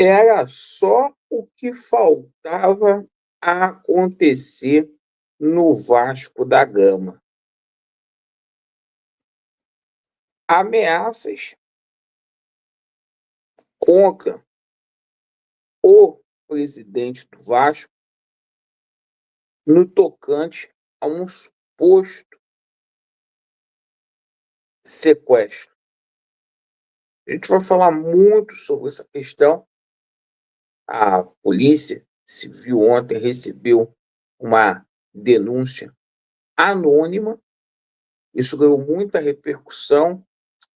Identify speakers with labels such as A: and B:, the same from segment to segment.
A: Era só o que faltava acontecer no Vasco da Gama. Ameaças contra o presidente do Vasco no tocante a um suposto sequestro. A gente vai falar muito sobre essa questão. A Polícia Civil ontem recebeu uma denúncia anônima. Isso ganhou muita repercussão.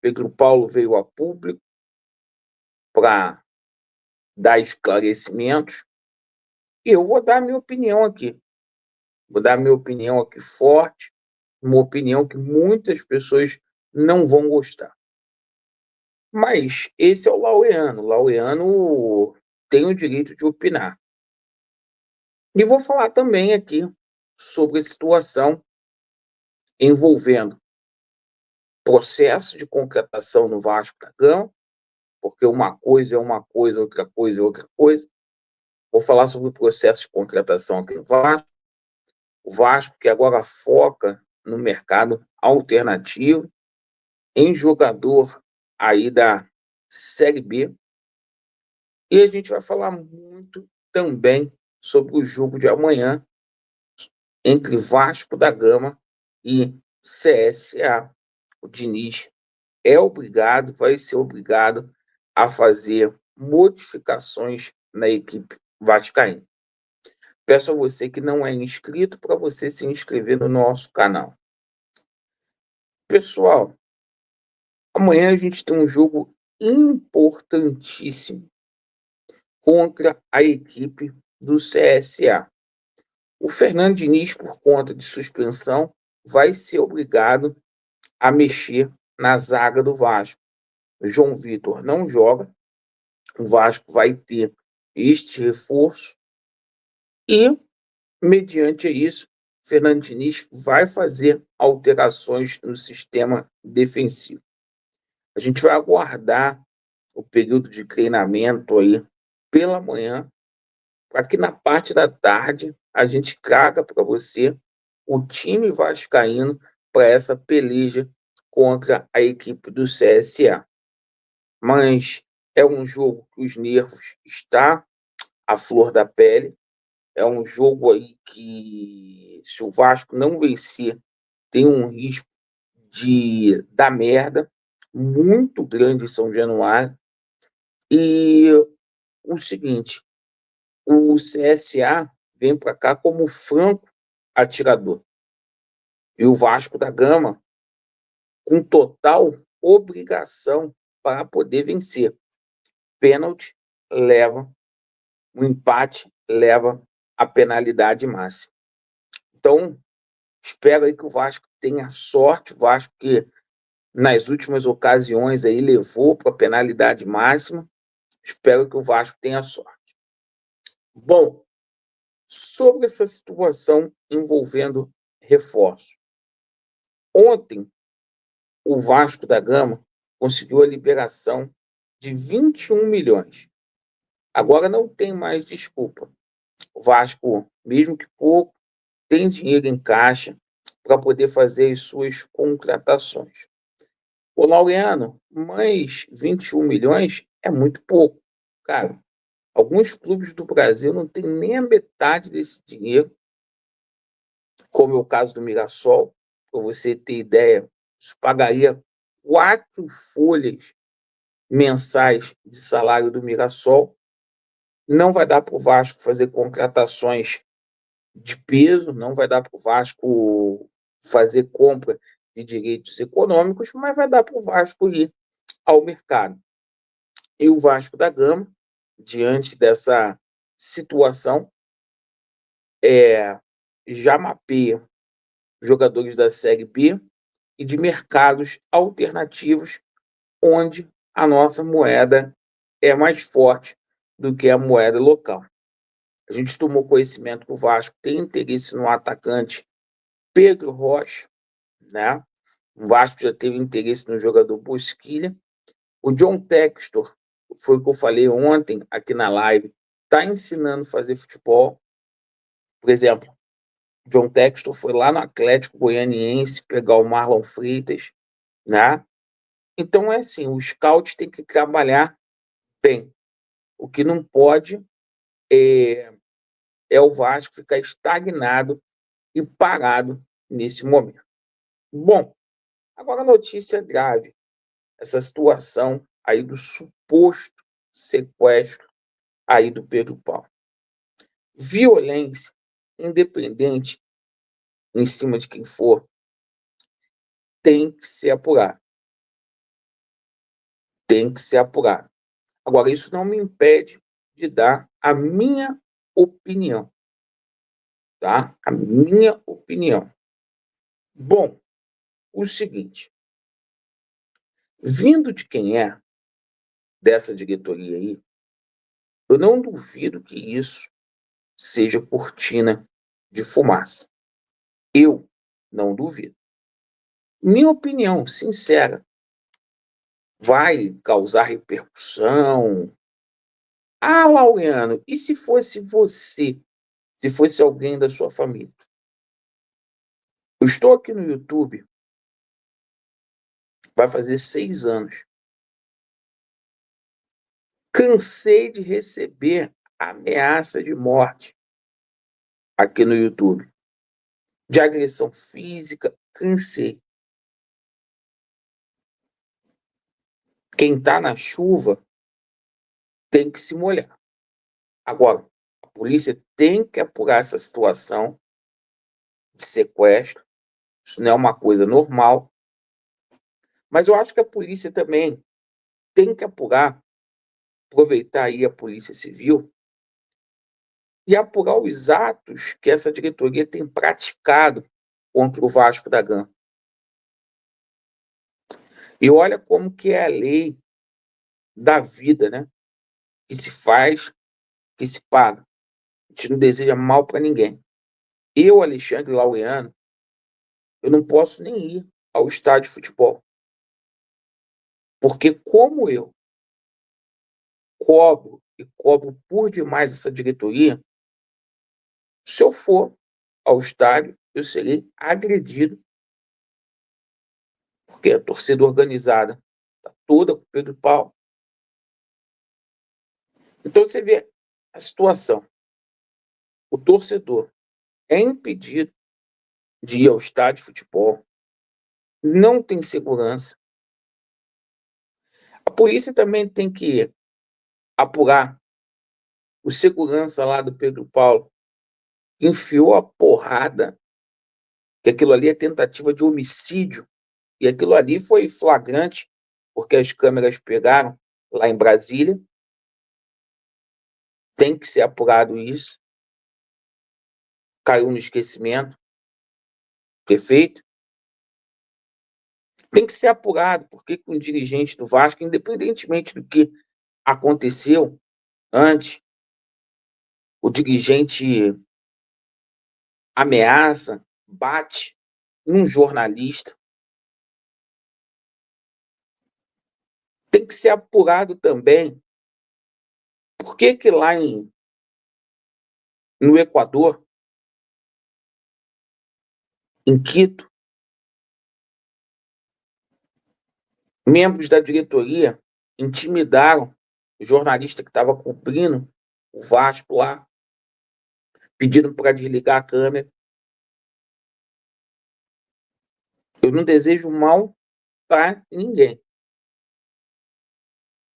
A: Pedro Paulo veio a público para dar esclarecimentos. E eu vou dar a minha opinião aqui. Vou dar a minha opinião aqui forte, uma opinião que muitas pessoas não vão gostar. Mas esse é o Laureano. O Laureano tem o direito de opinar. E vou falar também aqui sobre a situação envolvendo processo de contratação no Vasco da Gama, porque uma coisa é uma coisa, outra coisa é outra coisa. Vou falar sobre o processo de contratação aqui no Vasco. O Vasco que agora foca no mercado alternativo, em jogador aí da Série B. E a gente vai falar muito também sobre o jogo de amanhã entre Vasco da Gama e CSA. O Diniz vai ser obrigado a fazer modificações na equipe vascaína. Peço a você que não é inscrito para você se inscrever no nosso canal. Pessoal, amanhã a gente tem um jogo importantíssimo contra a equipe do CSA. O Fernando Diniz, por conta de suspensão, vai ser obrigado a mexer na zaga do Vasco. O João Vitor não joga, o Vasco vai ter este reforço e, mediante isso, Fernando Diniz vai fazer alterações no sistema defensivo. A gente vai aguardar o período de treinamento aí pela manhã, para que na parte da tarde a gente traga para você o time vascaíno para essa peleja contra a equipe do CSA. Mas é um jogo que os nervos estão à flor da pele. É um jogo aí que, se o Vasco não vencer, tem um risco de dar merda muito grande em São Januário. E o seguinte, o CSA vem para cá como franco atirador. E o Vasco da Gama com total obrigação para poder vencer. Pênalti leva, o empate leva a penalidade máxima. Então, espero aí que o Vasco tenha sorte. O Vasco que nas últimas ocasiões aí levou para a penalidade máxima. Espero que o Vasco tenha sorte. Bom, sobre essa situação envolvendo reforço. Ontem, o Vasco da Gama conseguiu a liberação de 21 milhões. Agora não tem mais desculpa. O Vasco, mesmo que pouco, tem dinheiro em caixa para poder fazer as suas contratações. Ô, Laureano, mas 21 milhões é muito pouco. Cara, alguns clubes do Brasil não têm nem a metade desse dinheiro, como é o caso do Mirassol. Para você ter ideia, isso pagaria 4 folhas mensais de salário do Mirassol. Não vai dar para o Vasco fazer contratações de peso, não vai dar para o Vasco fazer compra de direitos econômicos, mas vai dar para o Vasco ir ao mercado. E o Vasco da Gama, diante dessa situação, já mapeia jogadores da Série B e de mercados alternativos, onde a nossa moeda é mais forte do que a moeda local. A gente tomou conhecimento que o Vasco tem interesse no atacante Pedro Rocha, né? O Vasco já teve interesse no jogador Bosquilha. O John Textor, foi o que eu falei ontem aqui na live, está ensinando a fazer futebol. Por exemplo, John Textor foi lá no Atlético Goianiense pegar o Marlon Freitas, né? Então é assim, o scout tem que trabalhar bem. O que não pode é o Vasco ficar estagnado e parado nesse momento. Bom, agora a notícia grave, essa situação aí do suposto sequestro aí do Pedro Paulo. Violência, independente em cima de quem for, tem que ser apurado. Tem que ser apurado. Agora, isso não me impede de dar a minha opinião, tá? A minha opinião. Bom, o seguinte, vindo de quem é dessa diretoria aí, eu não duvido que isso seja cortina de fumaça. Eu não duvido. Minha opinião sincera, vai causar repercussão. Ah, Laureano, e se fosse você? Se fosse alguém da sua família? Eu estou aqui no YouTube, vai fazer 6 anos. Cansei de receber ameaça de morte aqui no YouTube. De agressão física, cansei. Quem está na chuva tem que se molhar. Agora, a polícia tem que apurar essa situação de sequestro. Isso não é uma coisa normal. Mas eu acho que a polícia também tem que apurar, aproveitar aí a Polícia Civil e apurar os atos que essa diretoria tem praticado contra o Vasco da Gama. E olha como que é a lei da vida, né? Que se faz, que se paga. A gente não deseja mal para ninguém. Eu, Alexandre Laureano, eu não posso nem ir ao estádio de futebol. Porque como eu cobro e cobro por demais essa diretoria, se eu for ao estádio, eu serei agredido, porque a torcida organizada está toda com o Pedro Paulo. Então você vê a situação. O torcedor é impedido de ir ao estádio de futebol, não tem segurança. A polícia também tem que apurar o segurança lá do Pedro Paulo, que enfiou a porrada, que aquilo ali é tentativa de homicídio, e aquilo ali foi flagrante, porque as câmeras pegaram lá em Brasília. Tem que ser apurado isso. Caiu no esquecimento. Perfeito? Tem que ser apurado, porque um dirigente do Vasco, independentemente do que aconteceu antes, o dirigente ameaça, bate num jornalista. Tem que ser apurado também por que que lá no Equador, em Quito, membros da diretoria intimidaram o jornalista que estava cobrindo o Vasco lá, pedindo para desligar a câmera. Eu não desejo mal para ninguém,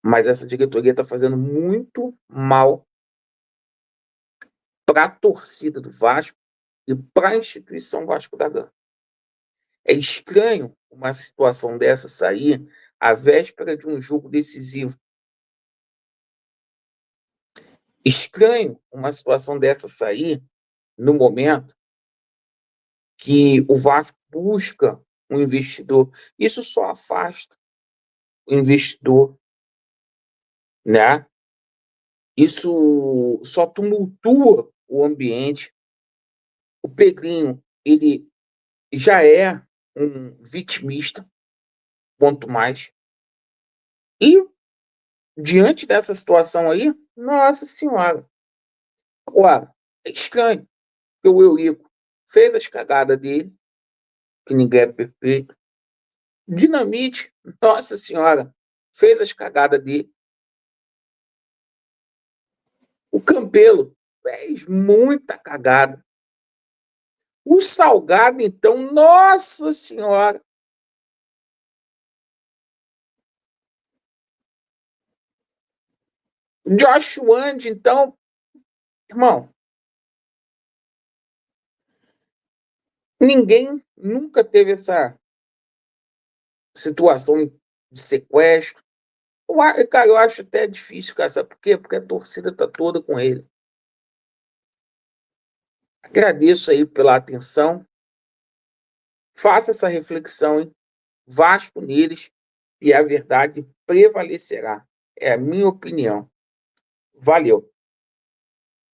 A: mas essa diretoria está fazendo muito mal para a torcida do Vasco e para a instituição Vasco da Gama. É estranho uma situação dessa sair à véspera de um jogo decisivo. Estranho uma situação dessa sair no momento que o Vasco busca um investidor. Isso só afasta o investidor, né? Isso só tumultua o ambiente. O Pedrinho, ele já é um vitimista, quanto mais. E Diante dessa situação aí, nossa senhora. Agora, é estranho que o Eurico fez as cagadas dele, que ninguém é perfeito. Dinamite, nossa senhora, fez as cagadas dele. O Campelo fez muita cagada. O Salgado, então, nossa senhora. Josh Wand, então, irmão, ninguém nunca teve essa situação de sequestro. Cara, eu acho até difícil, cara, sabe por quê? Porque a torcida tá toda com ele. Agradeço aí pela atenção. Faça essa reflexão, hein? Vasco neles e a verdade prevalecerá. É a minha opinião. Valeu.